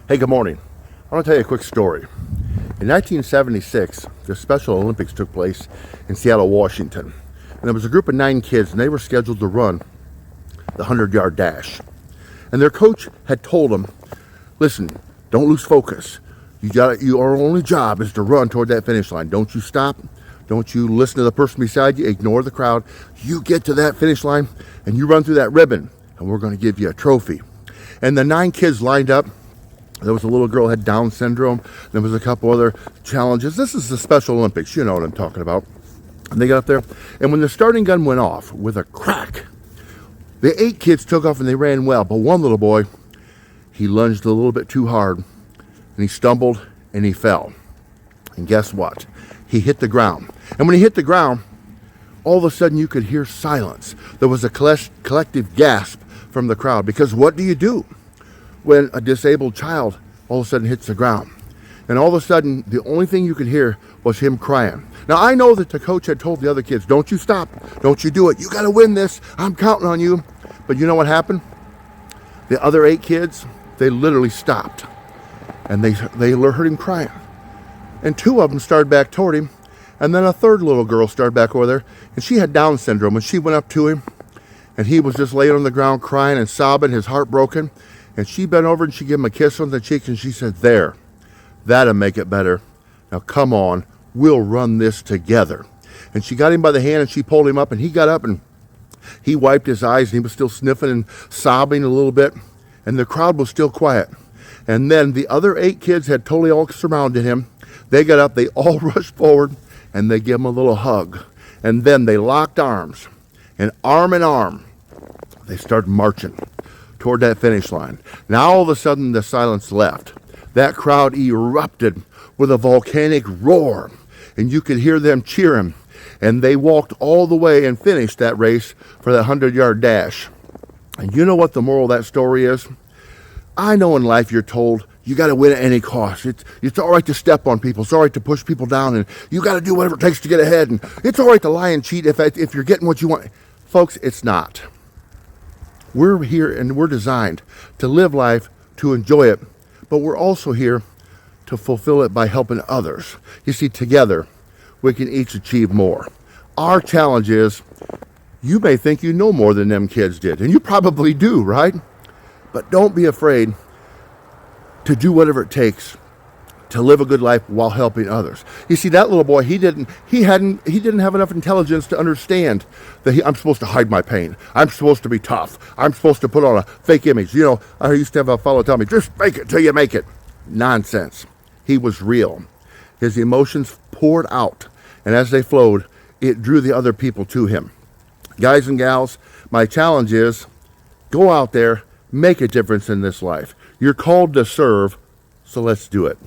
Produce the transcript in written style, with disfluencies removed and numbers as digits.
Hey, good morning. I want to tell you a quick story. In 1976, the Special Olympics took place in Seattle, Washington. And there was a group of 9 kids, and they were scheduled to run the 100-yard dash. And their coach had told them, listen, don't lose focus. Your only job is to run toward that finish line. Don't you stop. Don't you listen to the person beside you. Ignore the crowd. You get to that finish line, and you run through that ribbon, and we're going to give you a trophy. And the 9 kids lined up. There was a little girl who had Down syndrome. There was a couple other challenges. This is the Special Olympics. You know what I'm talking about. And they got up there. And when the starting gun went off with a crack, the 8 kids took off and they ran well. But one little boy, he lunged a little bit too hard. And he stumbled and he fell. And guess what? He hit the ground. And when he hit the ground, all of a sudden you could hear silence. There was a collective gasp from the crowd. Because what do you do when a disabled child all of a sudden hits the ground? And all of a sudden, the only thing you could hear was him crying. Now, I know that the coach had told the other kids, don't you stop. Don't you do it. You got to win this. I'm counting on you. But you know what happened? The other 8 kids, they literally stopped. And they heard him crying. And 2 of them started back toward him. And then a 3rd little girl started back over there. And she had Down syndrome. And she went up to him. And he was just laying on the ground crying and sobbing, his heart broken. And she bent over and she gave him a kiss on the cheek and she said, there, that'll make it better. Now come on, we'll run this together. And she got him by the hand and she pulled him up and he got up and he wiped his eyes and he was still sniffing and sobbing a little bit. And the crowd was still quiet. And then the other 8 kids had totally all surrounded him. They got up, they all rushed forward and they gave him a little hug. And then they locked arms and arm in arm, they started marching toward that finish line. Now all of a sudden the silence left. That crowd erupted with a volcanic roar, and you could hear them cheering. And they walked all the way and finished that race for that 100-yard dash. And you know what the moral of that story is? I know in life you're told you got to win at any cost. It's all right to step on people. It's all right to push people down, and you got to do whatever it takes to get ahead. And it's all right to lie and cheat if you're getting what you want. Folks, it's not. We're here and we're designed to live life, to enjoy it, but we're also here to fulfill it by helping others. You see, together, we can each achieve more. Our challenge is, you may think you know more than them kids did, and you probably do, right? But don't be afraid to do whatever it takes to live a good life while helping others. You see, that little boy, he didn't have enough intelligence to understand that I'm supposed to hide my pain. I'm supposed to be tough. I'm supposed to put on a fake image. You know, I used to have a fellow tell me, just fake it till you make it. Nonsense. He was real. His emotions poured out, and as they flowed, it drew the other people to him. Guys and gals, my challenge is, go out there, make a difference in this life. You're called to serve, so let's do it.